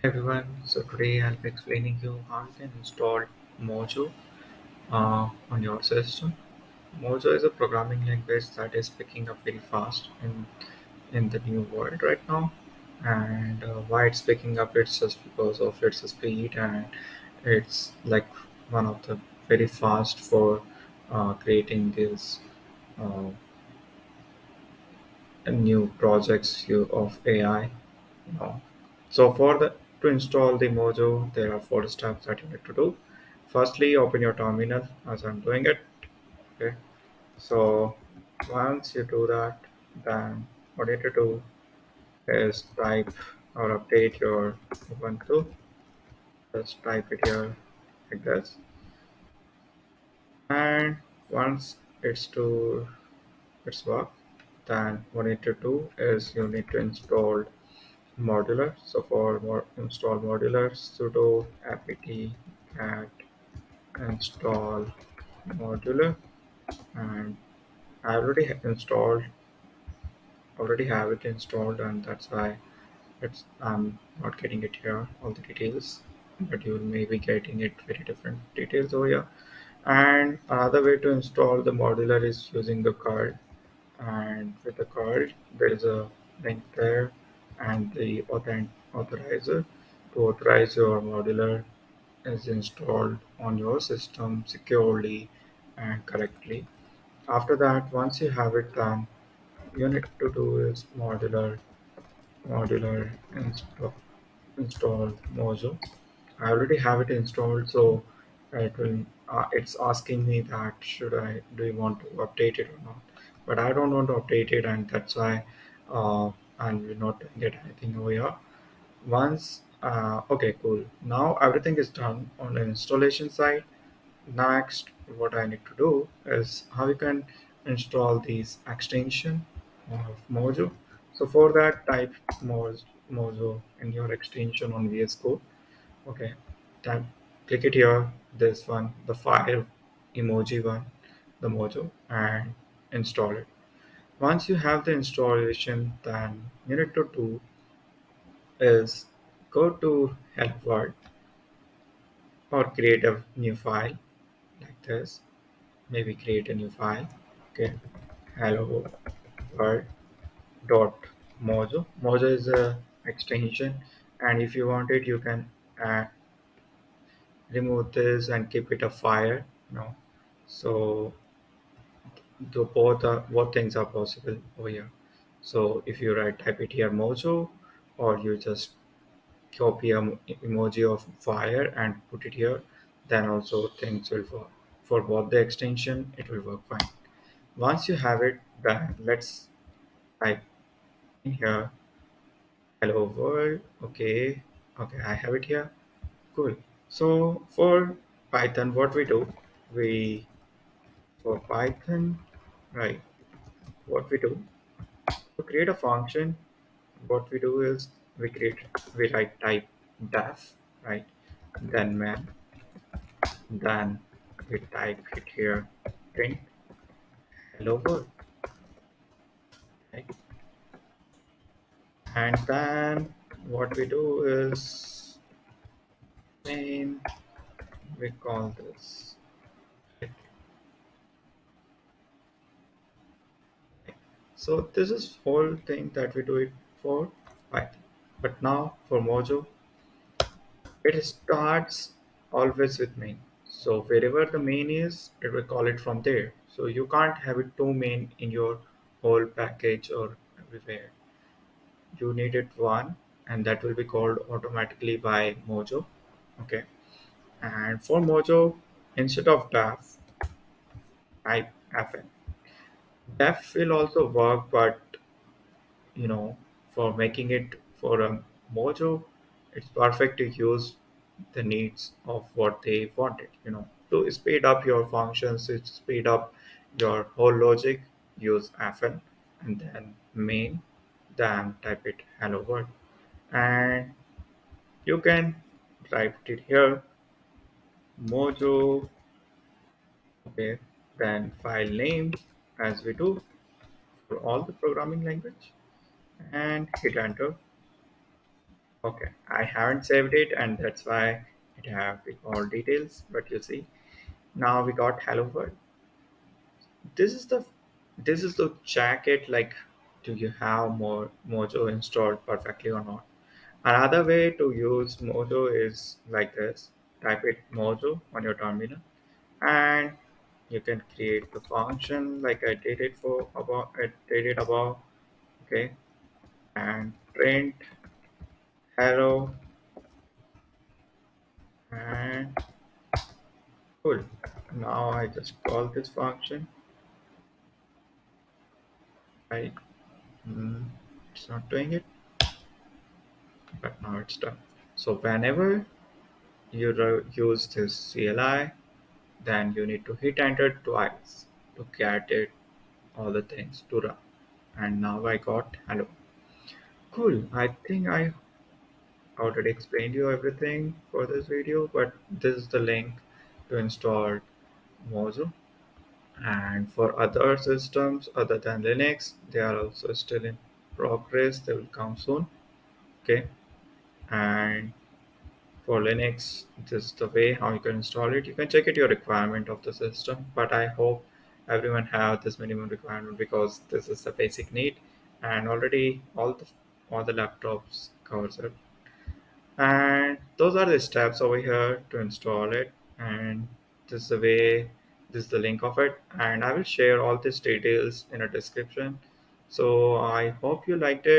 Everyone, so today I'll be explaining you how you can install Mojo on your system. Mojo is a programming language that is picking up very fast in the new world right now. And why it's picking up, it's just because of its speed, and it's like one of the very fast for creating these uh, new projects of AI. You know. So for the to install the Mojo, there are four steps that you need to do. Firstly, open your terminal as I'm doing it. Okay. So once you do that, then what you need to do is type or update your Ubuntu. Just type it here like this. And once it's work, then what you need to do is you need to install Modular. So for install Modular, sudo apt get install Modular, and I already have it installed, and that's why it's I'm not getting it here all the details, but you may be getting it very different details over here. And another way to install the Modular is using the card, and with the card there is a link there, and the authorizer to authorize your Modular is installed on your system securely and correctly. After that, once you have it done, you need to do is modular install Mojo. I already have it installed, so it's asking me that should I do you want to update it or not. But I don't want to update it, and that's why and we're not doing it anything over here. Once okay, cool. Now everything is done on the installation side. Next, what I need to do is how you can install these extension of Mojo. So for that, type Mojo in your extension on VS Code. Okay, type, click it here. This one, the fire emoji one, the Mojo, and install it. Once you have the installation, then you need to do is go to help world or create a new file like this. Maybe create a new file. Okay, hello world dot mojo. Mojo is a extension, and if you want it, you can uh, remove this and keep it a file. So the both things are possible over here. So if you write type it here mojo, or you just copy a emoji of fire and put it here, then also things will work. For both the extension, it will work fine. Once you have it, then let's type in here hello world. Okay, okay, I have it here. Cool. So for Python, what we do, we for Python, right? What we do to create a function, what we do is we write type def, right? Then man, then we type it here print hello world, right? And then what we do is same, we call this. So this is whole thing that we do it for Python. But now for Mojo, it starts always with main. So wherever the main is, it will call it from there. So you can't have it two main in your whole package or everywhere. You need it one, and that will be called automatically by Mojo. Okay. And for Mojo, instead of def, type fn. Def will also work, but for making it for a Mojo, it's perfect to use the needs of what they wanted. To speed up your functions, to speed up your whole logic, use fn and then main, then type it hello world, and you can type it here Mojo. Okay, then file name as we do for all the programming language, and hit enter. Okay, I haven't saved it, and that's why it have all details. But you see, now we got hello world. This is the jacket. Like, do you have more Mojo installed perfectly or not? Another way to use Mojo is like this. Type it Mojo on your terminal, and you can create the function like I did it for above. I did it above. Okay, and print hello and cool. Now I just call this function. Right? Mm, it's not doing it, but now it's done. So whenever you use this CLI, then you need to hit enter twice to get it all the things to run. And now I got hello. Cool. I think I already explained you everything for this video, but this is the link to install Mojo. And for other systems other than Linux, they are also still in progress. They will come soon. Okay. And for Linux, this is the way how you can install it. You can check it your requirement of the system, but I hope everyone have this minimum requirement because this is the basic need, and already all the laptops covers it. And those are the steps over here to install it. And this is the way, this is the link of it, and I will share all these details in a description. So I hope you liked it.